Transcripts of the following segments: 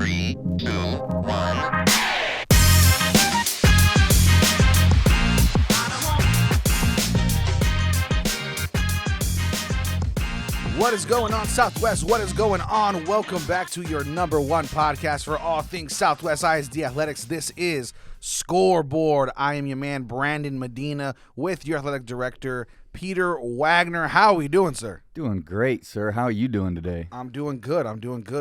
3, 2, 1. What is going on, Southwest? What is going on? Welcome back to your number one podcast for all things Southwest ISD Athletics. This is Scoreboard. I am your man, Brandon Medina, with your athletic director, Peter Wagner. How are we doing, sir? Doing great, sir. How are you doing today? I'm doing good.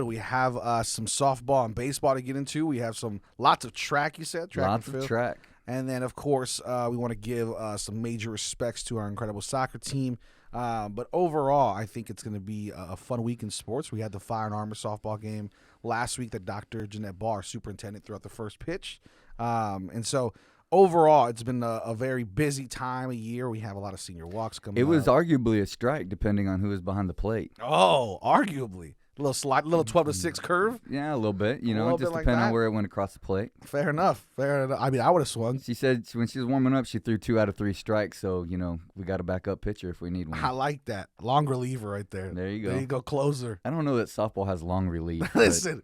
We have some softball and baseball to get into. We have lots of track, you said? Lots of track. And then, of course, we want to give some major respects to our incredible soccer team. But overall, I think it's going to be a fun week in sports. We had the Fire and Armor softball game last week that Dr. Jeanette Barr, superintendent, threw out the first pitch. And so overall, it's been a very busy time of year. We have a lot of senior walks coming up. It was arguably a strike, depending on who was behind the plate. Oh, arguably. A little slide, little 12-6 curve. Yeah, a little bit. You know, little it just bit like depending that. on where it went across the plate. Fair enough. I mean, I would have swung. She said when she was warming up, she threw 2 out of 3 strikes. So, you know, we got a backup pitcher if we need one. I like that. Long reliever right there. There you go. There you go, closer. I don't know that softball has long relief. Listen.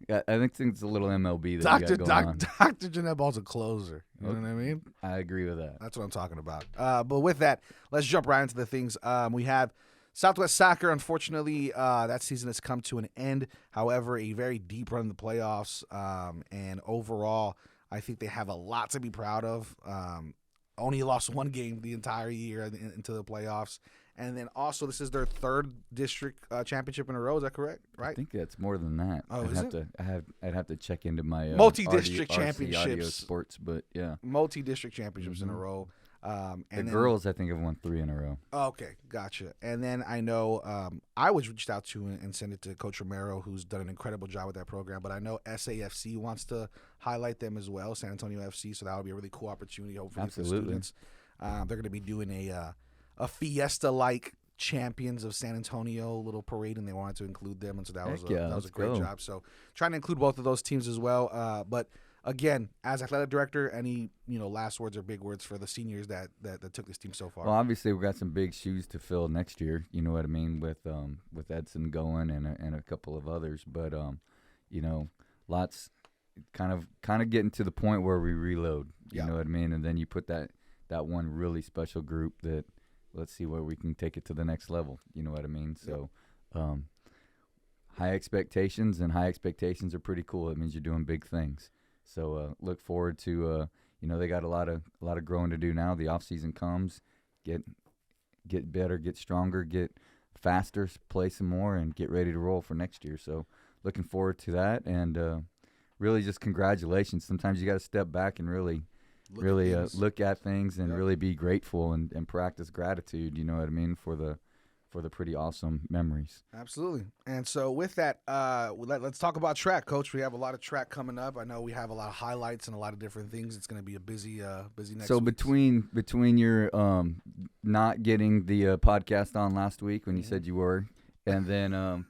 I think it's a little MLB that you got going on. Dr. Jeanette Ball's a closer. You know what I mean? I agree with that. That's what I'm talking about. But with that, let's jump right into the things. We have Southwest Soccer. Unfortunately, that season has come to an end. However, a very deep run in the playoffs. And overall, I think they have a lot to be proud of. Only lost one game the entire year into the playoffs. And then also, this is their third district championship in a row. Is that correct? Right? I think that's more than that. Oh, I'd have to check into my multi-district RC championships. Audio Sports, but yeah, multi-district championships in a row. The girls, I think, have won 3 in a row. Okay, gotcha. And then I know I was reached out to and sent it to Coach Romero, who's done an incredible job with that program. But I know SAFC wants to highlight them as well, San Antonio FC. So that would be a really cool opportunity, hopefully, for students. They're going to be doing a fiesta-like Champions of San Antonio little parade, and they wanted to include them, and so that was a great job. So trying to include both of those teams as well. But again, as athletic director, any last words or big words for the seniors that took this team so far? Well, obviously we got some big shoes to fill next year. You know what I mean, with Edson going and a couple of others. But lots kind of getting to the point where we reload. You know what I mean, and then you put that one really special group that. Let's see where we can take it to the next level. You know what I mean? So, high expectations, and high expectations are pretty cool. It means you're doing big things. So, look forward to. They got a lot of growing to do now. The off season comes, get better, get stronger, get faster, play some more, and get ready to roll for next year. So, looking forward to that, and really just congratulations. Sometimes you got to step back and really look at things and really be grateful and practice gratitude, you know what I mean, for the pretty awesome memories. Absolutely. And so with that, let's talk about track, Coach. We have a lot of track coming up. I know we have a lot of highlights and a lot of different things. It's going to be a busy next So week. between your not getting the podcast on last week when you said you were, and then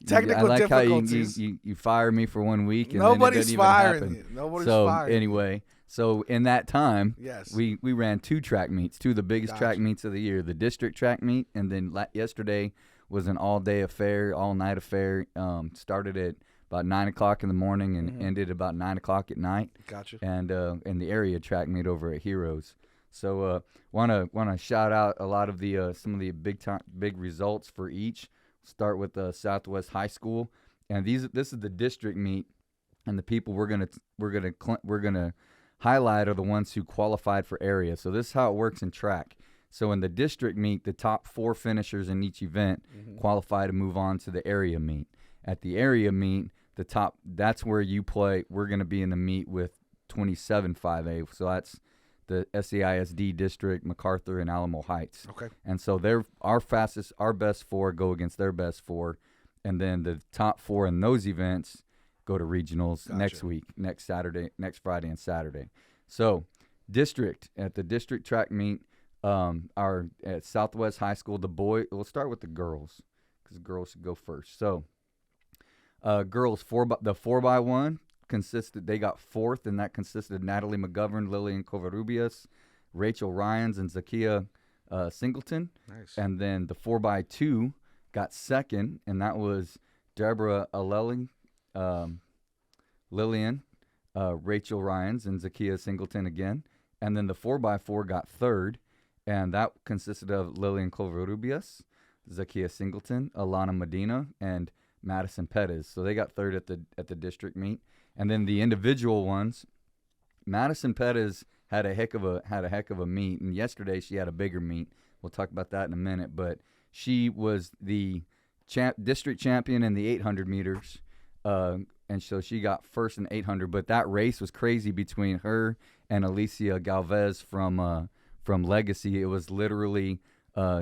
technical I like difficulties. How you fire me for 1 week and Nobody's then it firing even you. So firing anyway. So in that time, yes, we ran 2 track meets, 2 of the biggest track meets of the year, the district track meet, and then yesterday was an all-day affair, all-night affair. Started at about 9 o'clock in the morning and ended about 9 o'clock at night. Gotcha. And in the area track meet over at Heroes. So want to shout out a lot of the some of the big results for each. Start with Southwest High School, and this is the district meet, and the people we're gonna highlight are the ones who qualified for area. So this is how it works in track. So in the district meet, the top 4 finishers in each event qualify to move on to the area meet. At the area meet, that's where you play. We're going to be in the meet with 27 5A. So that's the SEISD district, MacArthur, and Alamo Heights. Okay. And so our best 4 go against their best 4. And then the top 4 in those events go to regionals next week, next Friday and Saturday. So at the district track meet, at Southwest High School, we'll start with the girls because the girls should go first. So girls, the 4x1 they got 4th, and that consisted of Natalie McGovern, Lillian Covarrubias, Rachel Ryans, and Zakia Singleton. Nice. And then the 4x2 got 2nd, and that was Deborah Alelling, Lillian, Rachel Ryans, and Zakia Singleton again. And then the 4x4 got third, and that consisted of Lillian Covarrubias, Zakia Singleton, Alana Medina, and Madison Pettis. So they got third at the district meet. And then the individual ones, Madison Pettis had a heck of a meet, and yesterday she had a bigger meet. We'll talk about that in a minute, but she was the district champion in the 800 meters, and so she got first in 800. But that race was crazy between her and Alicia Galvez from Legacy. It was literally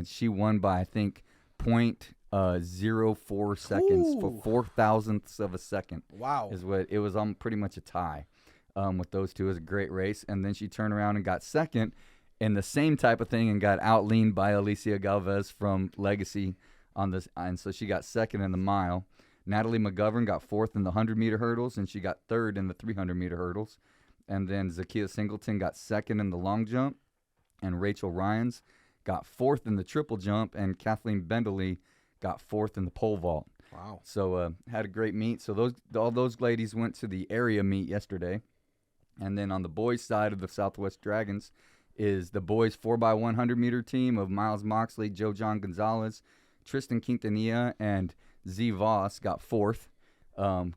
she won by I think 0.04 seconds. Ooh. For 4,000ths of a second. Wow. Is what it was on, pretty much a tie with those two. It was a great race, and then she turned around and got second in the same type of thing and got outleaned by Alicia Galvez from Legacy on this, and so she got second in the mile. Natalie McGovern got fourth in the 100-meter hurdles, and she got third in the 300-meter hurdles. And then Zakia Singleton got second in the long jump, and Rachel Ryans got fourth in the triple jump, and Kathleen Bendeley got fourth in the pole vault. Wow. So had a great meet. So all those ladies went to the area meet yesterday. And then on the boys' side of the Southwest Dragons is the boys 4x100-meter team of Miles Moxley, Joe John Gonzalez, Tristan Quintanilla, and Z Voss got fourth.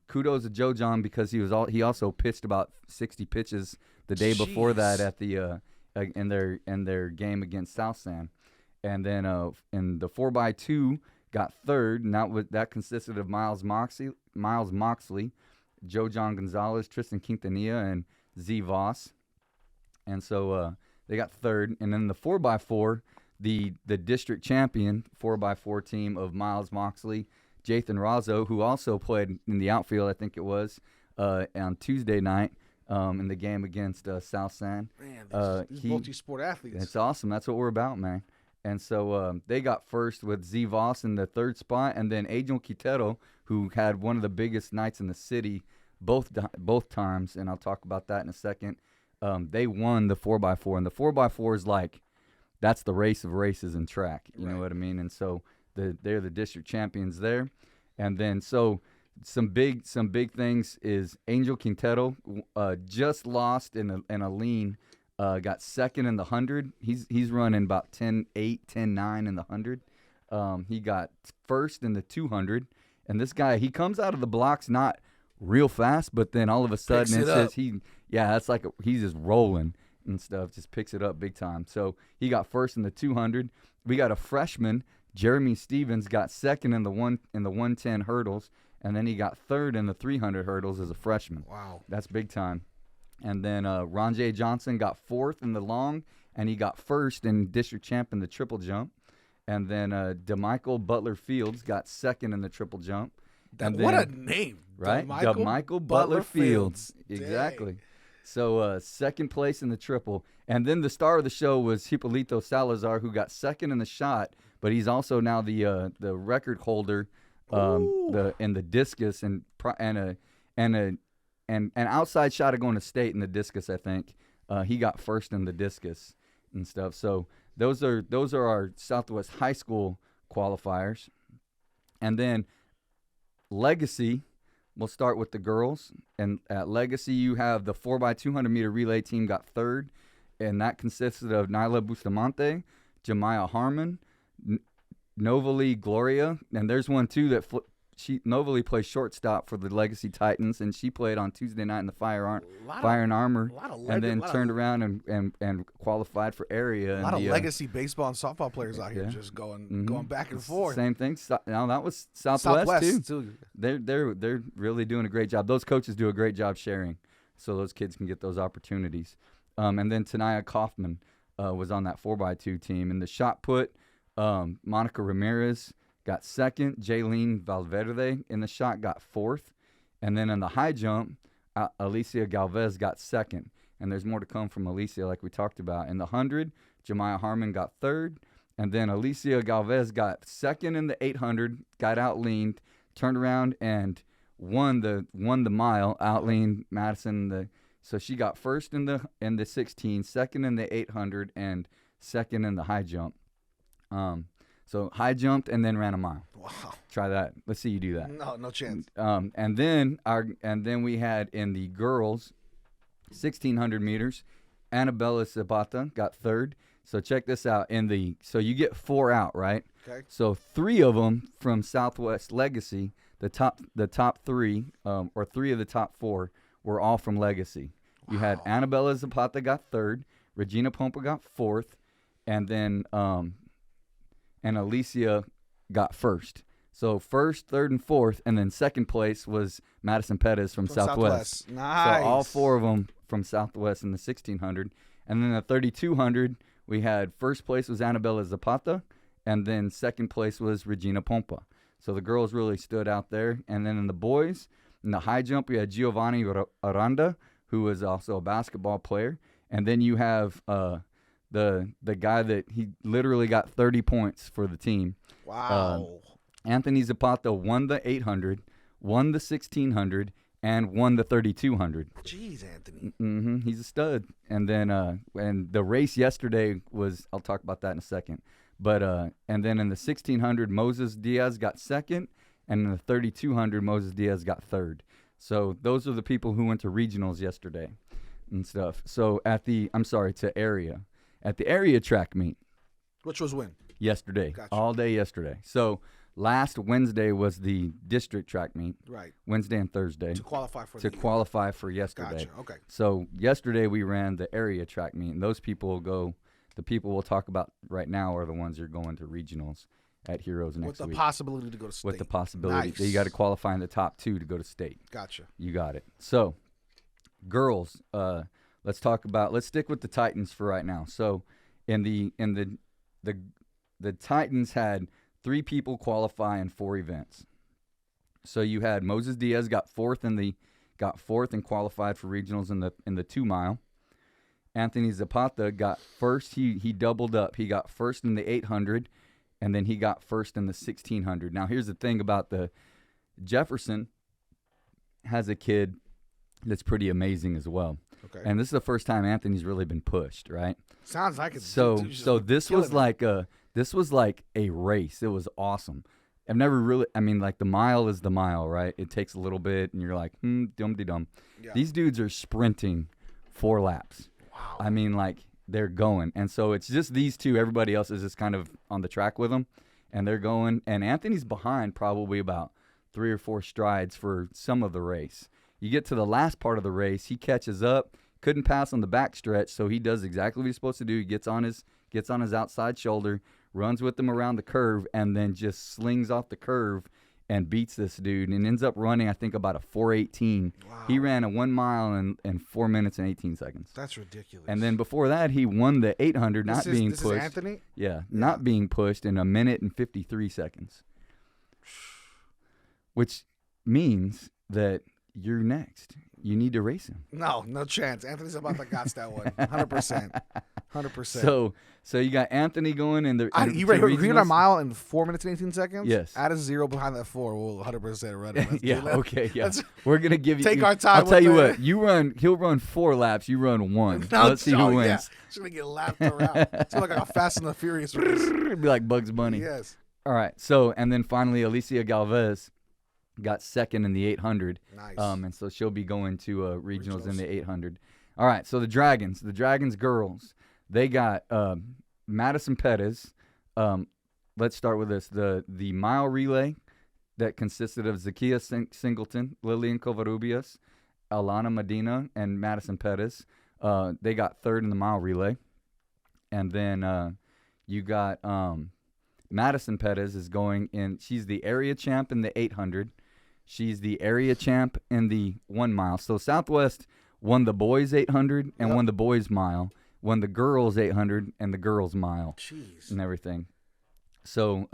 Kudos to Joe John because he also pitched about 60 pitches the day before that at the in their game against South San. And then in the 4x2 got third, and that consisted of Miles Moxley, Joe John Gonzalez, Tristan Quintanilla, and Z Voss. And so they got third. And then the 4x4, the district champion 4x4 team of Miles Moxley, Jathan Razzo, who also played in the outfield, I think it was, on Tuesday night in the game against South San. Man, these multi-sport athletes. It's awesome. That's what we're about, man. And so they got first with Z Voss in the third spot, and then Angel Quintero, who had one of the biggest nights in the city both times, and I'll talk about that in a second. They won the 4x4, and the 4x4 is like, that's the race of races in track. You know what I mean? And so they're the district champions there. And then so some big things is Angel Quintero just lost in a lean. Got second in the 100. He's running about 10.8, 10.9 in the 100. He got first in the 200. And this guy, he comes out of the blocks not real fast, but then all of a sudden that's like he's just rolling and stuff, just picks it up big time. So he got first in the 200. We got a freshman, Jeremy Stevens, got second in the 110 hurdles, and then he got third in the 300 hurdles as a freshman. Wow. That's big time. And then Ron J. Johnson got fourth in the long, and he got first in district champ in the triple jump. And then DeMichael Butler Fields got second in the triple jump. What a name. Right? DeMichael Butler Fields. Exactly. Dang. So second place in the triple. And then the star of the show was Hippolito Salazar, who got second in the shot, but he's also now the record holder in the discus and an outside shot of going to state in the discus, I think. He got first in the discus and stuff. So those are our Southwest High School qualifiers. And then Legacy, we'll start with the girls. And at Legacy, you have the 4x200-meter relay team got third, and that consisted of Nyla Bustamante, Jemiah Harmon, Novali Gloria, and there's one too that Novali plays shortstop for the Legacy Titans, and she played on Tuesday night in the Fire and Armor, and then turned around and qualified for area. A lot of Legacy baseball and softball players out here just going back and forth. Same thing. Now that was Southwest too. They're really doing a great job. Those coaches do a great job sharing, so those kids can get those opportunities. And then Tanaya Kaufman was on that 4x2 team. In the shot put, Monica Ramirez got second. Jaylene Valverde in the shot got fourth. And then in the high jump, Alicia Galvez got second. And there's more to come from Alicia, like we talked about. In the 100, Jemiah Harmon got third. And then Alicia Galvez got second in the 800, got outleaned, turned around and won the mile, outleaned Madison. So she got first in the 16, second in the 800, and second in the high jump. So high jumped and then ran a mile. Wow. Try that. Let's see you do that. No chance. And then we had in the girls 1,600 meters, Annabella Zapata got third. So check this out. So you get 4 out, right? Okay. So 3 of them from Southwest Legacy, the top 3, or 3 of the top 4 were all from Legacy. You had Annabella Zapata got third, Regina Pompa got fourth, and then and Alicia got first. So first, third, and fourth, and then second place was Madison Pettis from Southwest. Nice. So all 4 of them from Southwest in the 1,600. And then the 3,200, we had first place was Annabella Zapata, and then second place was Regina Pompa. So the girls really stood out there. And then in the boys, in the high jump, we had Giovanni Aranda, who was also a basketball player. And then you have the guy that he literally got 30 points for the team. Wow. Anthony Zapata won the 800, won the 1,600, and won the 3,200. Jeez, Anthony. He's a stud. And then and the race yesterday was, I'll talk about that in a second. But and then in the 1,600, Moses Diaz got second, and in the 3,200, Moses Diaz got third. So those are the people who went to regionals yesterday and stuff. So to area. At the area track meet. Which was when? Yesterday. Gotcha. All day yesterday. So last Wednesday was the district track meet. Right. Wednesday and Thursday. To qualify for qualify for yesterday. Gotcha. Okay. So yesterday we ran the area track meet, and those people will go. The people we'll talk about right now are the ones that are going to regionals at Heroes next week. With the possibility to go to state. With the possibility. Nice. You got to qualify in the top 2 to go to state. Gotcha. You got it. So, girls, let's stick with the Titans for right now. So, in the Titans had 3 people qualify in 4 events. So you had Moses Diaz got fourth and qualified for regionals in the 2 mile. Anthony Zapata got first. He doubled up. He got first in the 800, and then he got first in the 1,600. Now here's the thing about the Jefferson has a kid that's pretty amazing as well. Okay. And this is the first time Anthony's really been pushed, right? Sounds like it. So this was like a race. It was awesome. I've never really, the mile is the mile, right? It takes a little bit, and you're like, dum-de-dum. Yeah. These dudes are sprinting 4 laps. Wow. They're going. And so it's just these 2. Everybody else is just kind of on the track with them, and they're going. And Anthony's behind probably about 3 or 4 strides for some of the race. You get to the last part of the race, he catches up, couldn't pass on the back stretch, so he does exactly what he's supposed to do. He gets on his outside shoulder, runs with him around the curve, and then just slings off the curve and beats this dude and ends up running, I think, about a 4:18. Wow. He ran a 1 mile in 4 minutes and 18 seconds. That's ridiculous. And then before that, he won the 800, this being pushed. Is Anthony? Yeah, not being pushed in 1 minute and 53 seconds. Which means that you're next. You need to race him. No chance. Anthony's about to got that one. 100%. 100%. So you got Anthony going in the. You ran a mile in 4 minutes and 18 seconds? Yes. Add a 0 behind that 4. We'll 100% run it. Yeah. Okay. Yeah. We're gonna give you. Take our time. I'll tell you what. He'll run 4 laps. You run 1. Let's see who wins. Yeah. It's gonna get lapped around. It's like a Fast and the Furious race. It'd be like Bugs Bunny. Yes. All right. So and then finally, Alicia Galvez got second in the 800. Nice. And so she'll be going to regionals in the 800. All right, so the Dragons girls, they got Madison Pettis. Let's start with this. The mile relay that consisted of Zakia Singleton, Lillian Covarrubias, Alana Medina, and Madison Pettis. They got third in the mile relay. And then you got Madison Pettis is going in. She's the area champ in the 800. She's the area champ in the 1 mile. So Southwest won the boys 800 and won the boys mile, won the girls 800 and the girls mile. Jeez. And everything. So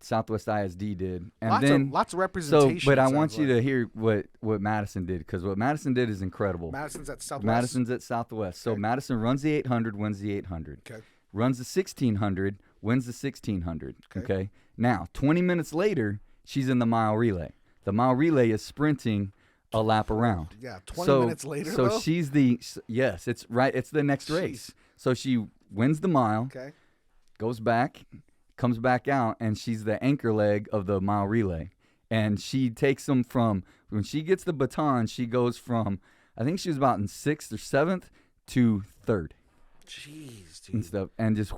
Southwest ISD did. And lots of representation. So, but I want you to hear what Madison did, because what Madison did is incredible. Madison's at Southwest. So Madison runs the 800, wins the 800. Okay. Runs the 1600, wins the 1600. Okay. Now, 20 minutes later, she's in the mile relay. The mile relay is sprinting a lap around. Yeah, 20 minutes later, So though? she's it's right. It's the next race. So she wins the mile, goes back, comes back out, and she's the anchor leg of the mile relay. And she takes them from, when she gets the baton, she goes from, I think she was about in 6th or 7th to 3rd. Jeez, dude. And stuff, and just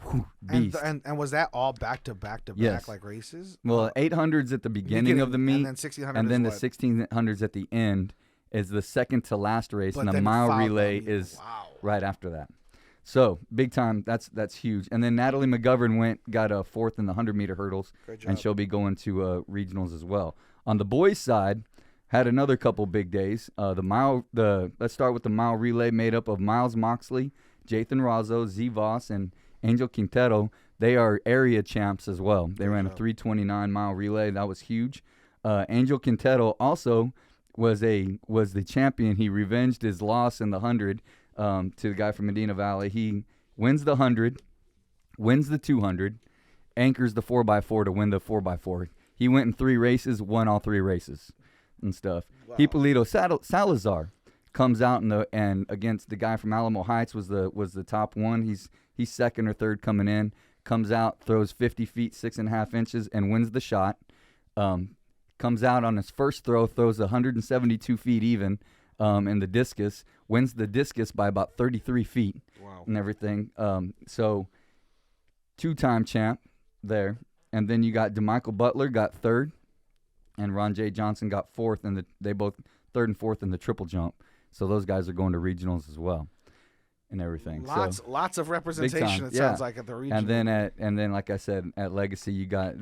beast. And was that all back to back Yes. like races? Well, 800s at the beginning of the meet, and then 1600s, and then the what? 1600s at the end is the second to last race, But and the then mile followed relay them. is Wow. right after that. So big time. That's huge. And then Natalie McGovern got a 4th in the 100-meter hurdles, Great job. and she'll be going to regionals as well. On the boys' side, had another couple big days. Let's start with the mile relay, made up of Miles Moxley, Jathan Razzo, Z Voss, and Angel Quintero. They are area champs as well. They ran a 3:29 mile relay. That was huge. Angel Quintero also was the champion. He revenged his loss in the 100 to the guy from Medina Valley. He wins the 100, wins the 200, anchors the 4x4 to win the 4x4. He went in 3 races, won all 3 races and stuff. Wow. Hippolito Salazar comes out and against the guy from Alamo Heights was the top one. He's 2nd or 3rd coming in. Comes out, throws 50 feet 6.5 inches, and wins the shot. Comes out on his first throw, throws 172 feet even in the discus. Wins the discus by about 33 feet. Wow. And everything. So 2-time champ there. And then you got DeMichael Butler got 3rd, and Ron J. Johnson got 4th, and they both 3rd and 4th in the triple jump. So those guys are going to regionals as well, and everything. Lots of representation. It sounds like at the regional. And then like I said, at Legacy, you got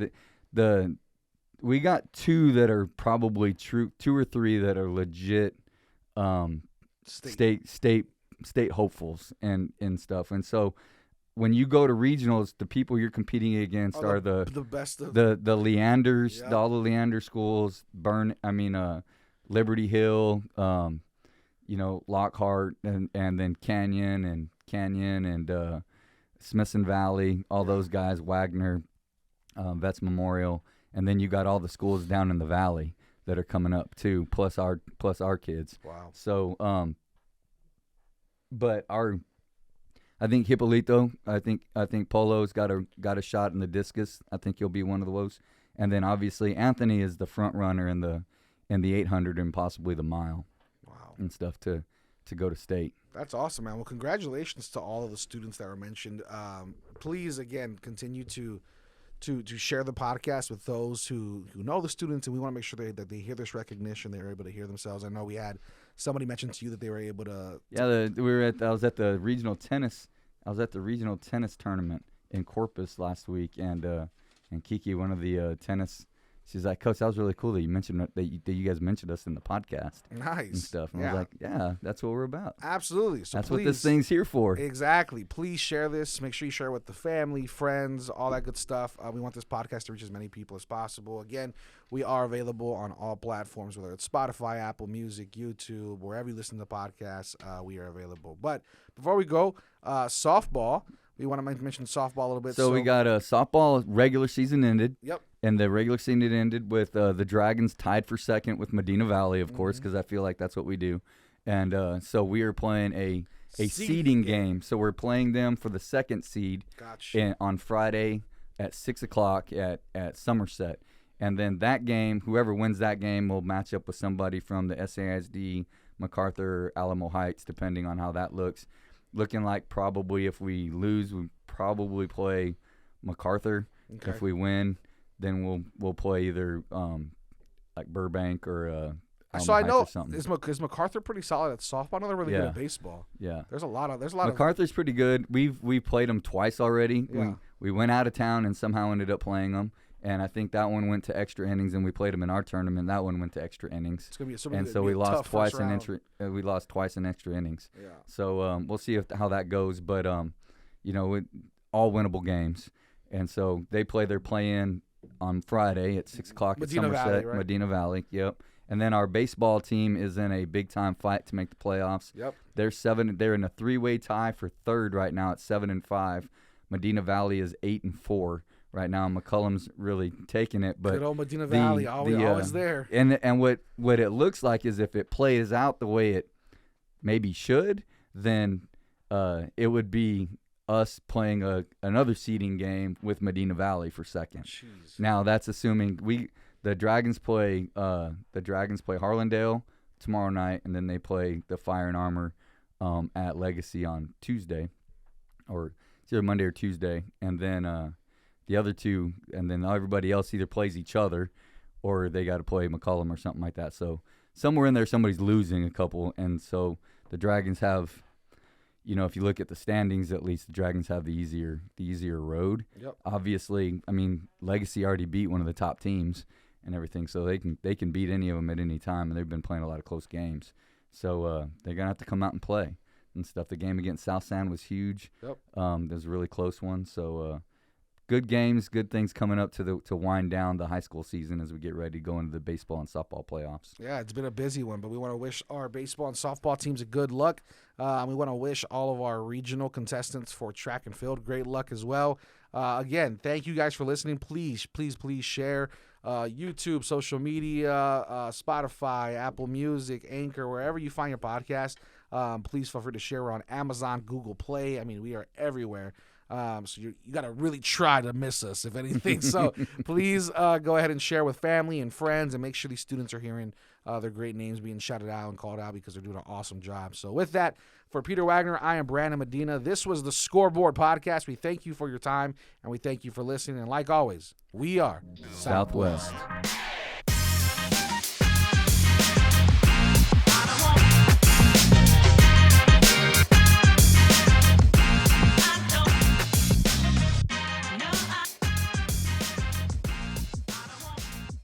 we got 2 that are probably true, 2 or 3 that are legit state hopefuls and stuff. And so when you go to regionals, the people you're competing against are the best of the Leanders, Yep. all the Leander schools, Liberty Hill, Lockhart, and then Canyon and Smithson Valley, all those guys, Wagner, Vets Memorial, and then you got all the schools down in the valley that are coming up too, plus our kids. Wow. So, but I think Hippolito, I think Polo's got a shot in the discus. I think he'll be one of those. And then obviously Anthony is the front runner in the 800 and possibly the mile. Wow. And stuff to go to state. That's awesome, man. Well, congratulations to all of the students that were mentioned. Please, again, continue to share the podcast with those who know the students, and we want to make sure that they hear this recognition, they're able to hear themselves. I know we had somebody mention to you that they were able to. Yeah, I was at the regional tennis. I was at the regional tennis tournament in Corpus last week, and Kiki, one of the tennis, she's like, Coach, that was really cool that you mentioned that you guys mentioned us in the podcast. Nice. And stuff. And Yeah. I was like, yeah, that's what we're about. Absolutely. So That's please, what this thing's here for. Exactly. Please share this. Make sure you share it with the family, friends, all that good stuff. We want this podcast to reach as many people as possible. Again, we are available on all platforms, whether it's Spotify, Apple Music, YouTube, wherever you listen to podcasts, we are available. But before we go, softball. We want to mention softball a little bit. So we got a softball regular season ended. Yep. And the regular season ended with the Dragons tied for 2nd with Medina Valley, of course, because I feel like that's what we do. And so we are playing a seeding game. So we're playing them for the 2nd seed on Friday at 6 o'clock at Somerset. And then that game, whoever wins that game will match up with somebody from the SASD, MacArthur, Alamo Heights, depending on how that looks. Looking like probably if we lose, we probably play MacArthur. Okay. If we win, then we'll play either like Burbank or So I know or something. is MacArthur pretty solid at softball? I know they're really good at baseball. Yeah, There's a lot of MacArthur's pretty good. We've played them twice already. Yeah. We went out of town and somehow ended up playing them. And I think that one went to extra innings, and we played them in our tournament. That one went to extra innings. It's gonna be we lost tough twice first in round. we lost twice in extra innings. Yeah. So we'll see how that goes. But all winnable games, and so they're playing on Friday at 6 o'clock at Medina Somerset, Valley, right? Medina Valley. Yep. And then our baseball team is in a big time fight to make the playoffs. Yep. They're in a 3-way tie for 3rd right now at 7-5. Medina Valley is 8-4. Right now, McCullum's really taking it, but Good old Medina Valley, always there. And what it looks like is if it plays out the way it maybe should, then it would be us playing another seeding game with Medina Valley for second. Jeez. Now that's assuming the Dragons play Harlandale tomorrow night, and then they play the Fire and Armor at Legacy on Tuesday, or it's either Monday or Tuesday, and then the other two, and then everybody else either plays each other, or they got to play McCollum or something like that. So somewhere in there, somebody's losing a couple, and so the Dragons have, if you look at the standings, at least the Dragons have the easier road. Yep. Obviously, I mean, Legacy already beat one of the top teams and everything, so they can beat any of them at any time, and they've been playing a lot of close games. So they're gonna have to come out and play and stuff. The game against South Sound was huge. Yep. It was a really close one. So good games, good things coming up to wind down the high school season as we get ready to go into the baseball and softball playoffs. Yeah, it's been a busy one, but we want to wish our baseball and softball teams a good luck. We want to wish all of our regional contestants for track and field great luck as well. Again, thank you guys for listening. Please share YouTube, social media, Spotify, Apple Music, Anchor, wherever you find your podcast. Please feel free to share. We're on Amazon, Google Play. I mean, we are everywhere. So you got to really try to miss us, if anything. So please go ahead and share with family and friends, and make sure these students are hearing their great names being shouted out and called out, because they're doing an awesome job. So with that, for Peter Wagner, I am Brandon Medina. This was the Scoreboard Podcast. We thank you for your time, and we thank you for listening. And like always, we are Southwest.